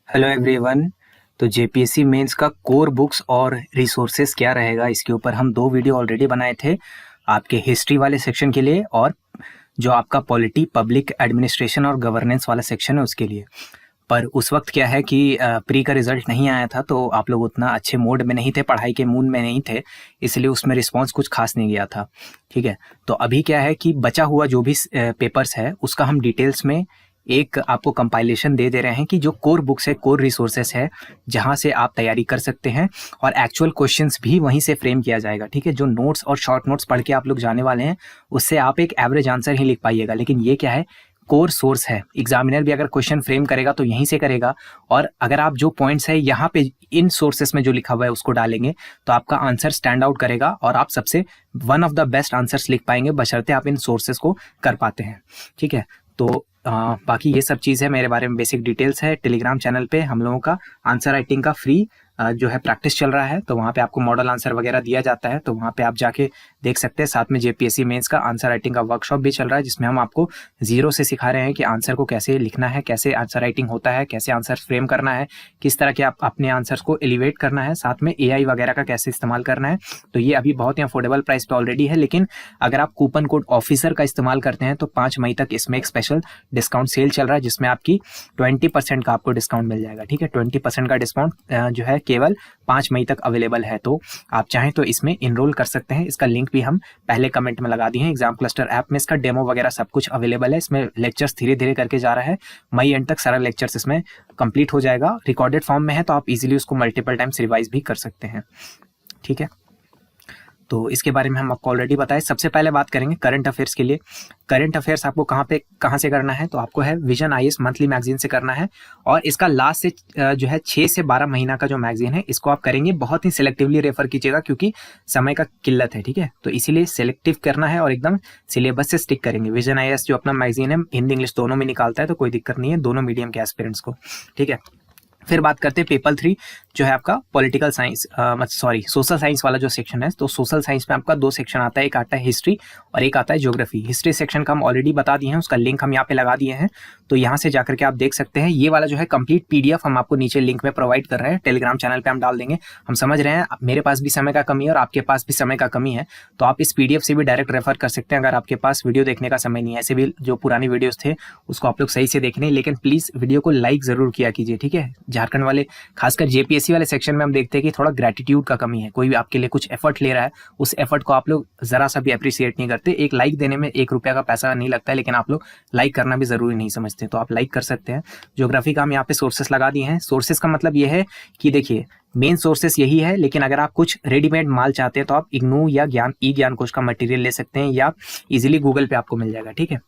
Hello everyone. तो JPSC mains का core books और रिसोर्सेज क्या रहेगा, इसके ऊपर हम दो वीडियो ऑलरेडी बनाए थे, आपके हिस्ट्री वाले सेक्शन के लिए और जो आपका पॉलिटी पब्लिक एडमिनिस्ट्रेशन और गवर्नेंस वाला सेक्शन है उसके लिए। पर उस वक्त क्या है कि प्री का रिजल्ट नहीं आया था, तो आप लोग उतना अच्छे मोड में नहीं थे, पढ़ाई के मूड में नहीं थे, इसलिए उसमें रिस्पॉन्स कुछ खास नहीं गया था। ठीक है, तो अभी क्या है कि बचा हुआ जो भी पेपर्स है उसका हम डिटेल्स में एक आपको कंपाइलेशन दे रहे हैं कि जो कोर बुक्स है, कोर रिसोर्सेस है, जहां से आप तैयारी कर सकते हैं और एक्चुअल क्वेश्चंस भी वहीं से फ्रेम किया जाएगा। ठीक है, जो नोट्स और शॉर्ट नोट्स पढ़ के आप लोग जाने वाले हैं उससे आप एक एवरेज आंसर ही लिख पाइएगा, लेकिन ये क्या है, कोर सोर्स है। एग्जामिनर भी अगर क्वेश्चन फ्रेम करेगा तो यहीं से करेगा, और अगर आप जो पॉइंट्स है यहाँ पे इन सोर्सेस में जो लिखा हुआ है उसको डालेंगे तो आपका आंसर स्टैंड आउट करेगा और आप सबसे one of the best answers लिख पाएंगे, बशर्ते आप इन सोर्सेस को कर पाते हैं। ठीक है, तो बाकी ये सब चीज़ है, मेरे बारे में बेसिक डिटेल्स है। टेलीग्राम चैनल पे हम लोगों का आंसर राइटिंग का फ्री जो है प्रैक्टिस चल रहा है, तो वहाँ पे आपको मॉडल आंसर वगैरह दिया जाता है, तो वहाँ पे आप जाके देख सकते हैं। साथ में जेपीएससी मेंस का आंसर राइटिंग का वर्कशॉप भी चल रहा है, जिसमें हम आपको जीरो से सिखा रहे हैं कि आंसर को कैसे लिखना है, कैसे आंसर राइटिंग होता है, कैसे आंसर फ्रेम करना है, किस तरह के आप अपने आंसर्स को एलिवेट करना है, साथ में एआई वगैरह का कैसे इस्तेमाल करना है। तो ये अभी बहुत ही अफोर्डेबल प्राइस पे ऑलरेडी है, लेकिन अगर आप कूपन कोड ऑफिसर का इस्तेमाल करते हैं तो 5 मई तक इसमें एक स्पेशल डिस्काउंट सेल चल रहा है, जिसमें आपकी 20% का आपको डिस्काउंट मिल जाएगा। ठीक है, 20% का डिस्काउंट जो है केवल 5 मई तक अवेलेबल है, तो आप चाहें तो इसमें इनरोल कर सकते हैं। इसका लिंक भी हम पहले कमेंट में लगा दिए हैं। एग्जाम क्लस्टर ऐप में इसका डेमो वगैरह सब कुछ अवेलेबल है। इसमें लेक्चर्स धीरे धीरे करके जा रहा है, मई एंड तक सारा लेक्चर्स इसमें कंप्लीट हो जाएगा। रिकॉर्डेड फॉर्म में है तो आप इजीली उसको मल्टीपल टाइम्स रिवाइज भी कर सकते हैं। ठीक है, तो इसके बारे में हम आपको ऑलरेडी बताए। सबसे पहले बात करेंगे करंट अफेयर्स के लिए। करंट अफेयर्स आपको कहाँ से करना है, तो आपको है विजन आईएएस मंथली मैगजीन से करना है, और इसका लास्ट से जो है 6 से 12 महीना का जो मैगजीन है इसको आप करेंगे। बहुत ही सिलेक्टिवली रेफर कीजिएगा क्योंकि समय का किल्लत है। ठीक है, तो इसीलिए सिलेक्टिव करना है और एकदम सिलेबस से स्टिक करेंगे। विजन आईएएस जो अपना मैगजीन है हिंदी इंग्लिश दोनों में निकालता है, तो कोई दिक्कत नहीं है दोनों मीडियम के एस्पिरेंट्स को। ठीक है, फिर बात करते हैं पेपर 3 जो है आपका पॉलिटिकल साइंस सोशल साइंस वाला जो सेक्शन है। तो सोशल साइंस में आपका 2 सेक्शन आता है, एक आता है हिस्ट्री और एक आता है ज्योग्राफी। हिस्ट्री सेक्शन का हम ऑलरेडी बता दिए हैं, उसका लिंक हम यहाँ पे लगा दिए हैं, तो यहाँ से जाकर के आप देख सकते हैं। ये वाला जो है कंप्लीट पीडीएफ हम आपको नीचे लिंक में प्रोवाइड कर रहे हैं, टेलीग्राम चैनल पे हम डाल देंगे। हम समझ रहे हैं मेरे पास भी समय का कमी है और आपके पास भी समय का कमी है, तो आप इस पीडीएफ से भी डायरेक्ट रेफर कर सकते हैं अगर आपके पास वीडियो देखने का समय नहीं है। ऐसे भी जो पुरानी वीडियोस थे उसको आप लोग सही से देख रहे हैं, लेकिन प्लीज वीडियो को लाइक जरूर किया कीजिए। ठीक है, झारखंड वाले खासकर जेपीएससी वाले सेक्शन में हम देखते हैं कि थोड़ा ग्रेटिट्यूड का कमी है। कोई भी आपके लिए कुछ एफर्ट ले रहा है, उस एफर्ट को आप लोग जरा सा भी अप्रिशिएट नहीं करते। एक लाइक देने में 1 रुपया का पैसा नहीं लगता है, लेकिन आप लोग लाइक करना भी जरूरी नहीं समझते, तो आप लाइक कर सकते हैं। ज्योग्राफी का हम यहाँ पे सोर्सेस लगा दिए हैं। सोर्सेस का मतलब ये है कि देखिए मेन सोर्सेस यही है, लेकिन अगर आप कुछ रेडीमेड माल चाहते हैं तो आप इग्नू या ज्ञान कोश का मटेरियल ले सकते हैं, या इजीली गूगल पे आपको मिल जाएगा। ठीक है,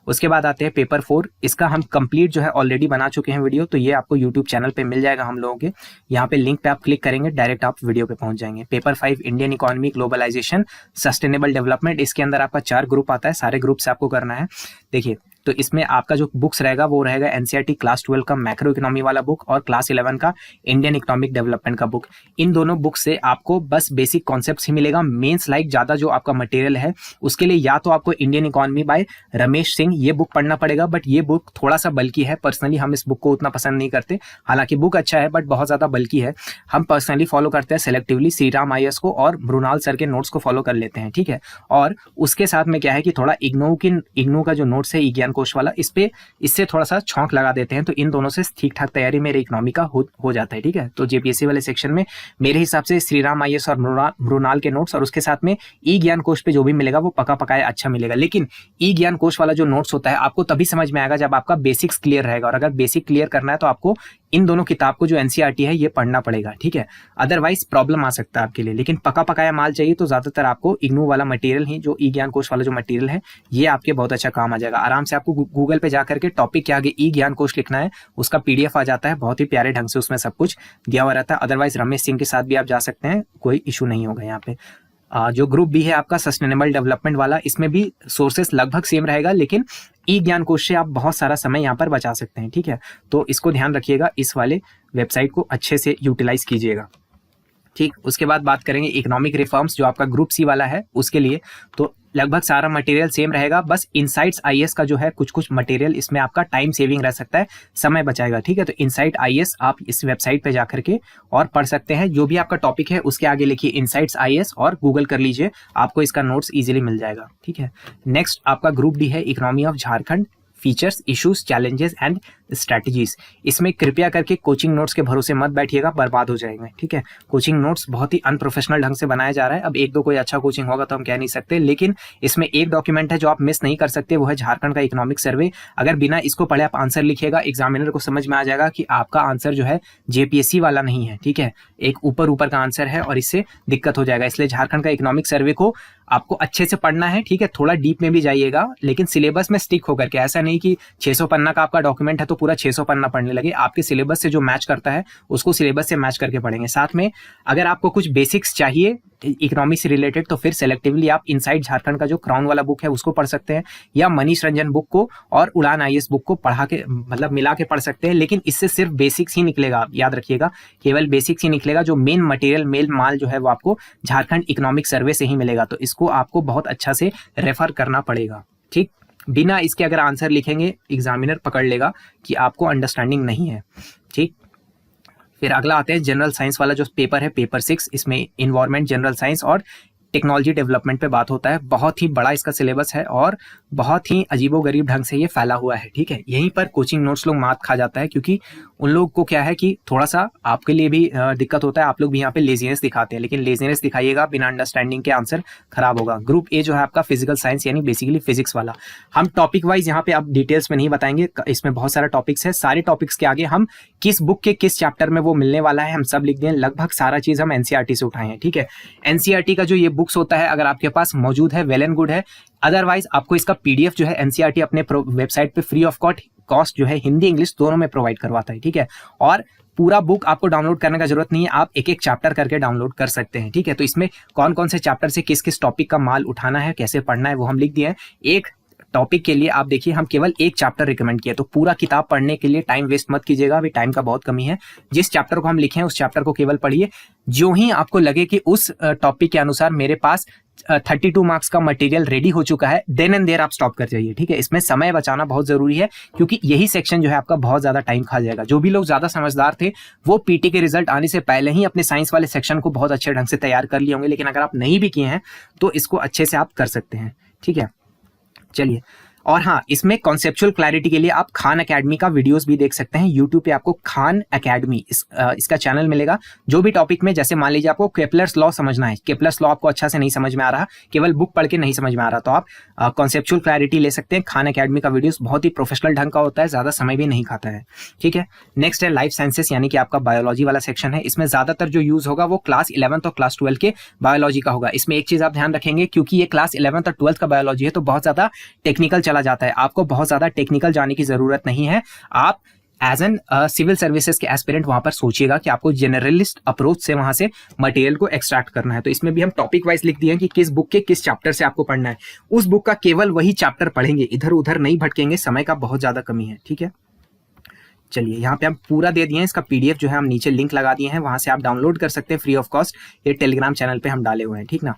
उसके बाद आते हैं पेपर 4। इसका हम कंप्लीट जो है ऑलरेडी बना चुके हैं वीडियो, तो ये आपको यूट्यूब चैनल पे मिल जाएगा हम लोगों के। यहाँ पे लिंक पे आप क्लिक करेंगे, डायरेक्ट आप वीडियो पे पहुंच जाएंगे। Paper 5 Indian economy, globalization, sustainable development. इसके अंदर आपका 4 ग्रुप आता है, सारे ग्रुप से आपको करना है। देखिए, तो इसमें आपका जो बुक्स रहेगा वो रहेगा एनसीईआरटी क्लास 12 का मैक्रो इकोनॉमी वाला बुक और क्लास 11 का इंडियन इकोनॉमिक डेवलपमेंट का बुक। इन दोनों बुक से आपको बस बेसिक कॉन्सेप्ट्स ही मिलेगा। मेंस लाइक ज्यादा जो आपका मटेरियल है उसके लिए या तो आपको Indian economy bye Ramesh Singh ये बुक पढ़ना पड़ेगा, बट ये बुक थोड़ा सा बल्कि है। पर्सनली हम इस बुक को उतना पसंद नहीं करते, हालांकि बुक अच्छा है बट बहुत ज्यादा बल्कि है। हम पर्सनली फॉलो करते हैं सेलेक्टिवली श्री राम आईएएस को और मृणाल सर के नोट्स को फॉलो कर लेते हैं। ठीक है, और उसके साथ में क्या है कि थोड़ा इग्नू का जो नोट्स है ज्ञान कोश वाला, इससे थोड़ा सा छौंक लगा देते हैं, तो इन दोनों से ठीक ठाक तैयारी मेरे इकोनॉमी का हो जाता है। ठीक है, तो जेपीएससी वाले सेक्शन में मेरे हिसाब से श्री राम आईएएस और मृणाल के नोट्स और उसके साथ में ई ज्ञान कोश पे जो भी मिलेगा वो पका पकाया अच्छा मिलेगा। लेकिन ई ज्ञान कोश वाला जो नोट्स होता है आपको तभी समझ में आएगा जब आपका बेसिक्स क्लियर रहेगा, और अगर बेसिक क्लियर करना है तो आपको इन दोनों किताब को जो एनसीईआरटी है ये पढ़ना पड़ेगा। ठीक है, अदरवाइज प्रॉब्लम आ सकता है आपके लिए। लेकिन पका पकाया माल चाहिए तो ज्यादातर आपको इग्नू वाला मटेरियल ही, जो ई ज्ञान कोश वाला जो मटेरियल है ये आपके बहुत अच्छा काम आ जाएगा। आराम से आपको गूगल पे जाकर के टॉपिक के आगे ई ज्ञान कोश लिखना है, उसका पीडीएफ आ जाता है, बहुत ही प्यारे ढंग से उसमें सब कुछ दिया हुआ रहता है। अदरवाइज रमेश सिंह के साथ भी आप जा सकते हैं, कोई इशू नहीं होगा यहाँ पे। जो ग्रुप बी है आपका सस्टेनेबल डेवलपमेंट वाला, इसमें भी सोर्सेस लगभग सेम रहेगा, लेकिन ई ज्ञान कोश से आप बहुत सारा समय यहाँ पर बचा सकते हैं। ठीक है, तो इसको ध्यान रखिएगा, इस वाले वेबसाइट को अच्छे से यूटिलाइज कीजिएगा। ठीक, उसके बाद बात करेंगे इकोनॉमिक रिफॉर्म्स जो आपका ग्रुप सी वाला है उसके लिए। तो लगभग सारा मटेरियल सेम रहेगा, बस इनसाइट्स आईएएस का जो है कुछ कुछ मटेरियल इसमें आपका टाइम सेविंग रह सकता है, समय बचाएगा। ठीक है, तो इनसाइट आईएएस आप इस वेबसाइट पे जाकर के और पढ़ सकते हैं। जो भी आपका टॉपिक है उसके आगे लिखिए इनसाइट्स आईएएस और गूगल कर लीजिए, आपको इसका नोट्स इजीली मिल जाएगा। ठीक है, नेक्स्ट आपका ग्रुप डी है economy of Jharkhand, features, issues, challenges and strategies. इसमें कृपया करके कोचिंग नोट्स के भरोसे मत बैठिएगा, बर्बाद हो जाएंगे। ठीक है, कोचिंग नोट्स बहुत ही अनप्रोफेशनल ढंग से बनाया जा रहा है। अब एक दो कोई अच्छा कोचिंग होगा तो हम कह नहीं सकते, लेकिन इसमें एक डॉक्यूमेंट है जो आप मिस नहीं कर सकते, वो है झारखंड का इकोनॉमिक सर्वे। अगर बिना इसको पढ़े आप आंसर लिखिएगा, एग्जामिनर को समझ में आ जाएगा कि आपका आंसर जो है जेपीएससी वाला नहीं है। ठीक है, एक ऊपर ऊपर का आंसर है और इससे दिक्कत हो जाएगा। इसलिए झारखंड का इकोनॉमिक सर्वे को आपको अच्छे से पढ़ना है। ठीक है, थोड़ा डीप में भी जाइएगा, लेकिन सिलेबस में स्टिक होकर के। ऐसा नहीं कि 600 पन्ना का आपका डॉक्यूमेंट है तो पूरा 600 पन्ना पढ़ने लगे। आपके सिलेबस से जो मैच करता है उसको सिलेबस से मैच करके पढ़ेंगे। साथ में अगर आपको कुछ बेसिक्स चाहिए इकोनॉमिक से रिलेटेड तो फिर सेलेक्टिवली आप इनसाइड झारखंड का जो क्राउन वाला बुक है उसको पढ़ सकते हैं, या मनीष रंजन बुक को और उड़ान आईएएस बुक को पढ़ा के मतलब मिला के पढ़ सकते हैं। लेकिन इससे सिर्फ बेसिक्स ही निकलेगा, आप याद रखिएगा, केवल बेसिक्स ही निकलेगा। जो मेन मटेरियल मेन माल जो है वो आपको झारखंड इकोनॉमिक सर्वे से ही मिलेगा, तो इसको आपको बहुत अच्छा से रेफर करना पड़ेगा। ठीक, बिना इसके अगर आंसर लिखेंगे एग्जामिनर पकड़ लेगा कि आपको अंडरस्टैंडिंग नहीं है। ठीक, फिर अगला आते हैं जनरल साइंस वाला जो पेपर है, पेपर 6। इसमें इन्वायरमेंट, जनरल साइंस और टेक्नोलॉजी डेवलपमेंट पे बात होता है। बहुत ही बड़ा इसका सिलेबस है और बहुत ही अजीबोगरीब ढंग से ये फैला हुआ है। ठीक है, यहीं पर कोचिंग नोट्स लोग मात खा जाता है, क्योंकि उन लोग को क्या है कि थोड़ा सा आपके लिए भी दिक्कत होता है। आप लोग भी यहाँ पे लेजीनेस दिखाते हैं, लेकिन लेजीनेस दिखाइएगा बिना अंडरस्टैंडिंग के आंसर खराब होगा। ग्रुप ए जो है आपका फिजिकल साइंस यानी बेसिकली फिजिक्स वाला। हम टॉपिक वाइज यहाँ पे आप डिटेल्स में नहीं बताएंगे, इसमें बहुत सारा टॉपिक्स है। सारे टॉपिक्स के आगे हम किस बुक के किस चैप्टर में वो मिलने वाला है हम सब लिख दें। लगभग सारा चीज हम एनसीईआरटी से उठाए हैं। ठीक है, एनसीईआरटी का जो ये बुक्स होता है अगर आपके पास मौजूद है वेल एंड गुड है, अदरवाइज आपको इसका पीडीएफ जो है एनसीईआरटी अपने वेबसाइट पे फ्री ऑफ कॉस्ट जो है हिंदी इंग्लिश दोनों में प्रोवाइड करवाता है। ठीक है, और पूरा बुक आपको डाउनलोड करने का जरूरत नहीं है, आप एक एक चैप्टर करके डाउनलोड कर सकते हैं। ठीक है, तो इसमें कौन कौन से चैप्टर से किस किस टॉपिक का माल उठाना है, कैसे पढ़ना है, वो हम लिख दिए हैं। एक टॉपिक के लिए आप देखिए हम केवल एक चैप्टर रिकमेंड किया, तो पूरा किताब पढ़ने के लिए टाइम वेस्ट मत कीजिएगा, अभी टाइम का बहुत कमी है। जिस चैप्टर को हम लिखे हैं उस चैप्टर को केवल पढ़िए। जो ही आपको लगे कि उस टॉपिक के अनुसार मेरे पास 32 मार्क्स का मटेरियल रेडी हो चुका है, देन एंड देयर आप स्टॉप कर जाइए। ठीक है, इसमें समय बचाना बहुत जरूरी है, क्योंकि यही सेक्शन जो है आपका बहुत ज्यादा टाइम खा जाएगा। जो भी लोग ज्यादा समझदार थे वो पीटी के रिजल्ट आने से पहले ही अपने साइंस वाले सेक्शन को बहुत अच्छे ढंग से तैयार कर लिए होंगे, लेकिन अगर आप नहीं भी किए हैं तो इसको अच्छे से आप कर सकते हैं। ठीक है, चलिए। और हाँ, इसमें कॉन्सेप्चुअल क्लैरिटी के लिए आप खान एकेडमी का वीडियोस भी देख सकते हैं। यूट्यूब पे आपको खान एकेडमी इसका चैनल मिलेगा। जो भी टॉपिक में, जैसे मान लीजिए आपको केपलर्स लॉ समझना है, केपलर्स लॉ आपको अच्छा से नहीं समझ में आ रहा, केवल बुक पढ़ के नहीं समझ में आ रहा, तो आप कॉन्सेप्चुअल क्लैरिटी ले सकते हैं। खान एकेडमी का वीडियोस बहुत ही प्रोफेशनल ढंग का होता है, ज्यादा समय भी नहीं खाता है। ठीक है, नेक्स्ट है लाइफ साइंसेस यानी कि आपका बायोलॉजी वाला सेक्शन है। इसमें ज्यादातर जो यूज होगा वो क्लास 11th और क्लास 12 के बायोलॉजी का होगा। इसमें एक चीज आप ध्यान रखेंगे, क्योंकि ये क्लास 11th और 12th का बायोलॉजी है तो बहुत ज्यादा टेक्निकल चला जाता है। आपको बहुत ज्यादा टेक्निकल जाने की जरूरत नहीं है। आप एज एन सिविल सर्विसेज के एस्पिरेंट वहां पर सोचिएगा कि आपको जनरलिस्ट अप्रोच से वहां से मटेरियल को एक्सट्रैक्ट करना है। तो इसमें भी हम टॉपिक वाइज लिख दिए हैं कि किस बुक के किस चैप्टर से आपको पढ़ना है। उस बुक का केवल वही चैप्टर पढ़ेंगे, इधर उधर नहीं भटकेंगे, समय का बहुत ज्यादा कमी है। ठीक है, चलिए, यहाँ पे हम पूरा दे दिए हैं। इसका पीडीएफ जो है हम नीचे लिंक लगा दिए हैं, वहां से आप डाउनलोड कर सकते हैं फ्री ऑफ कॉस्ट। ये टेलीग्राम चैनल पे हम डाले हुए हैं। ठीक ना,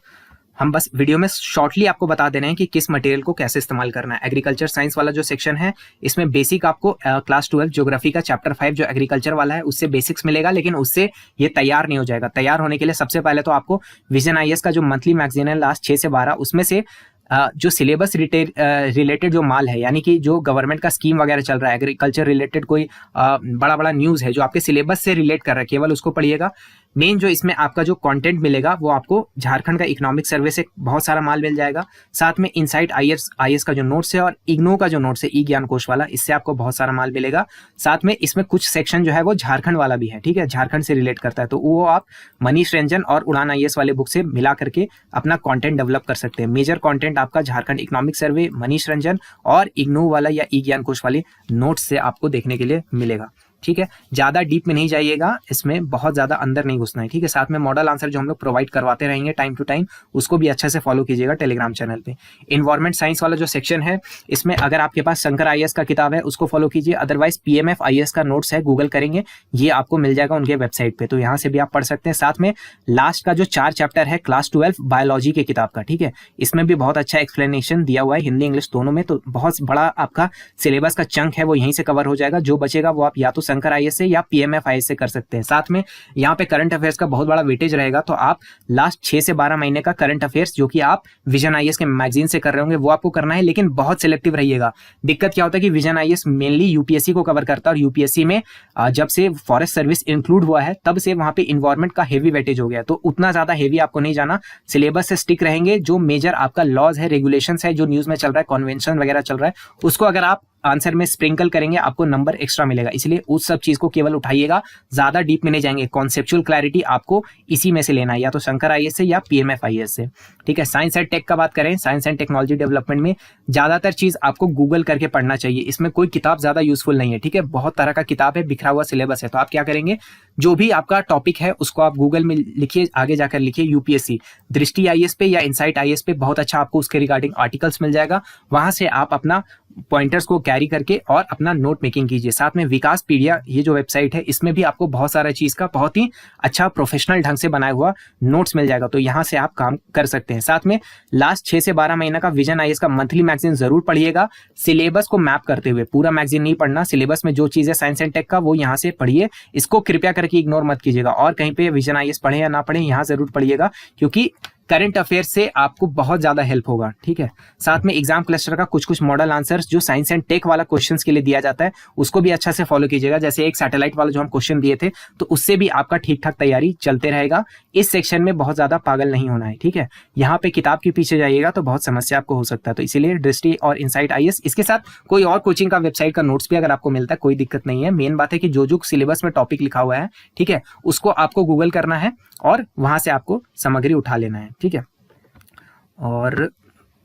हम बस वीडियो में शॉर्टली आपको बता दे रहे हैं कि किस मटेरियल को कैसे इस्तेमाल करना है। एग्रीकल्चर साइंस वाला जो सेक्शन है इसमें बेसिक आपको क्लास 12 ज्योग्राफी का चैप्टर 5 जो एग्रीकल्चर वाला है उससे बेसिक्स मिलेगा, लेकिन उससे ये तैयार नहीं हो जाएगा। तैयार होने के लिए सबसे पहले तो आपको विजन आईएएस का जो मंथली मैगजीन है लास्ट 6 से 12 उसमें से जो सिलेबस रिलेटेड जो माल है, यानी कि जो गवर्नमेंट का स्कीम वगैरह चल रहा है, एग्रीकल्चर रिलेटेड कोई बड़ा बड़ा न्यूज़ है जो आपके सिलेबस से रिलेट कर रहा है, केवल उसको पढ़िएगा। मेन जो इसमें आपका जो कंटेंट मिलेगा वो आपको झारखंड का इकोनॉमिक सर्वे से बहुत सारा माल मिल जाएगा। साथ में इनसाइट आईएएस का जो नोट्स है और इग्नो का जो नोट्स है ई ज्ञान कोश वाला, इससे आपको बहुत सारा माल मिलेगा। साथ में इसमें कुछ सेक्शन जो है वो झारखंड वाला भी है। ठीक है, झारखंड से रिलेट करता है, तो वो आप मनीष रंजन और उड़ान आईएएस वाले बुक से मिला करके अपना कंटेंट डेवलप कर सकते हैं। मेजर कंटेंट आपका झारखंड इकोनॉमिक सर्वे, मनीष रंजन और इग्नो वाला या ई ज्ञान कोश वाले नोट्स से आपको देखने के लिए मिलेगा। ठीक है, ज़्यादा डीप में नहीं जाइएगा, इसमें बहुत ज़्यादा अंदर नहीं घुसना है, ठीक है। साथ में मॉडल आंसर जो हम लोग प्रोवाइड करवाते रहेंगे टाइम टू टाइम, उसको भी अच्छे से फॉलो कीजिएगा टेलीग्राम चैनल पे। इन्वायरमेंट साइंस वाला जो सेक्शन है, इसमें अगर आपके पास शंकर IAS का किताब है उसको फॉलो कीजिए, अदरवाइज PMF IAS का नोट्स है, गूगल करेंगे, ये आपको मिल जाएगा उनके वेबसाइट पे, तो यहाँ से भी आप पढ़ सकते हैं। साथ में लास्ट का जो 4 चैप्टर है क्लास 12 बायोलॉजी के किताब का, ठीक है, इसमें भी बहुत अच्छा एक्सप्लेनेशन दिया हुआ है हिंदी इंग्लिश दोनों में, तो बहुत बड़ा आपका सिलेबस का चंक है वो यहीं से कवर हो जाएगा। जो बचेगा वो आप या तो शंकर IAS से या PMF IAS से कर सकते हैं। साथ में यहाँ पे करंट अफेयर्स का बहुत बड़ा वेटेज रहेगा, तो आप लास्ट 6 से 12 महीने का करंट अफेयर्स जो कि आप विजन IAS के मैगजीन से कर रहे होंगे वो आपको करना है, लेकिन बहुत सिलेक्टिव रहिएगा। दिक्कत क्या होता है कि विजन IAS मेनली UPSC को कवर करता है, और UPSC में जब से फॉरेस्ट सर्विस इंक्लूड हुआ है तब से वहां पे इन्वायरमेंट का हेवी वेटेज हो गया, तो उतना ज्यादा हेवी आपको नहीं जाना, सिलेबस से स्टिक रहेंगे। जो मेजर आपका लॉज है, रेगुलेशंस है, जो न्यूज में चल रहा है, कन्वेंशन वगैरह चल रहा है, उसको अगर आप आंसर में स्प्रिंकल करेंगे आपको नंबर एक्स्ट्रा मिलेगा, इसलिए उस सब चीज को केवल उठाइएगा, ज्यादा डीप में नहीं जाएंगे। कॉन्सेप्चुअल क्लैरिटी आपको इसी में से लेना है, या तो शंकर IAS से या PMF IAS से, ठीक है। साइंस एंड टेक का बात करें, साइंस एंड टेक्नोलॉजी डेवलपमेंट में ज्यादातर चीज आपको गूगल करके पढ़ना चाहिए, इसमें कोई किताब ज्यादा यूजफुल नहीं है, ठीक है। बहुत तरह का किताब है, बिखरा हुआ सिलेबस है, तो आप क्या करेंगे, जो भी आपका टॉपिक है उसको आप गूगल में लिखिए, आगे जाकर लिखिए UPSC दृष्टि IAS पे या इनसाइट IAS पे, बहुत अच्छा आपको उसके रिगार्डिंग आर्टिकल्स मिल जाएगा, वहां से आप अपना पॉइंटर्स को कैरी करके और अपना नोट मेकिंग कीजिए। साथ में विकासपीडिया ये जो वेबसाइट है, इसमें भी आपको बहुत सारा चीज का बहुत ही अच्छा प्रोफेशनल ढंग से बनाया हुआ नोट्स मिल जाएगा, तो यहाँ से आप काम कर सकते हैं। साथ में लास्ट 6 से 12 महीना का विजन IAS का मंथली मैगजीन जरूर पढ़िएगा, सिलेबस को मैप करते हुए, पूरा मैगजीन नहीं पढ़ना, सिलेबस में जो चीज है साइंस एंड टेक का वो यहाँ से पढ़िए, इसको कृपया करके इग्नोर मत कीजिएगा। और कहीं पे विजन IAS पढ़े या ना पढ़े, यहाँ जरूर पढ़िएगा, क्योंकि करंट अफेयर से आपको बहुत ज्यादा हेल्प होगा, ठीक है। साथ में एग्जाम क्लस्टर का कुछ मॉडल आंसर्स जो साइंस एंड टेक वाला क्वेश्चंस के लिए दिया जाता है, उसको भी अच्छा से फॉलो कीजिएगा। जैसे एक सैटेलाइट वाला जो हम क्वेश्चन दिए थे, तो उससे भी आपका ठीक ठाक तैयारी चलते रहेगा। इस सेक्शन में बहुत ज्यादा पागल नहीं होना है, ठीक है। यहाँ पे किताब के पीछे जाइएगा तो बहुत समस्या आपको हो सकता है, तो इसीलिए दृष्टि और इनसाइट IAS, इसके साथ कोई और कोचिंग का वेबसाइट का नोट्स भी अगर आपको मिलता है कोई दिक्कत नहीं है। मेन बात है कि जो सिलेबस में टॉपिक लिखा हुआ है, ठीक है, उसको आपको गूगल करना है और वहां से आपको सामग्री उठा लेना है, ठीक है। और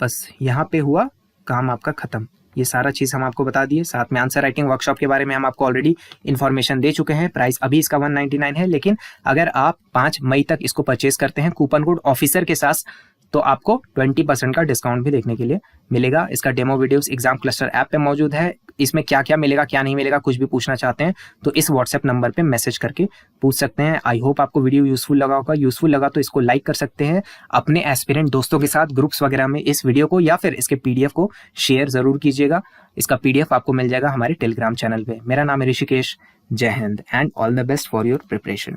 बस यहाँ पे हुआ काम आपका खत्म, ये सारा चीज़ हम आपको बता दिए। साथ में आंसर राइटिंग वर्कशॉप के बारे में हम आपको ऑलरेडी इन्फॉर्मेशन दे चुके हैं। प्राइस अभी इसका 199 है, लेकिन अगर आप 5 मई तक इसको परचेज करते हैं कूपन कोड ऑफिसर के साथ, तो आपको 20% का डिस्काउंट भी देखने के लिए मिलेगा। इसका demo videos exam cluster app पे मौजूद है, इसमें क्या क्या मिलेगा क्या नहीं मिलेगा कुछ भी पूछना चाहते हैं तो इस व्हाट्सएप नंबर पे मैसेज करके पूछ सकते हैं। आई होप आपको वीडियो यूजफुल लगा होगा, यूजफुल लगा तो इसको लाइक कर सकते हैं, अपने एस्पिरेंट दोस्तों के साथ ग्रुप्स वगैरह में इस वीडियो को या फिर इसके PDF को शेयर जरूर कीजिएगा। इसका PDF आपको मिल जाएगा हमारे टेलीग्राम चैनल पे। मेरा नाम है ऋषिकेश, जय Hind and all the best for your preparation.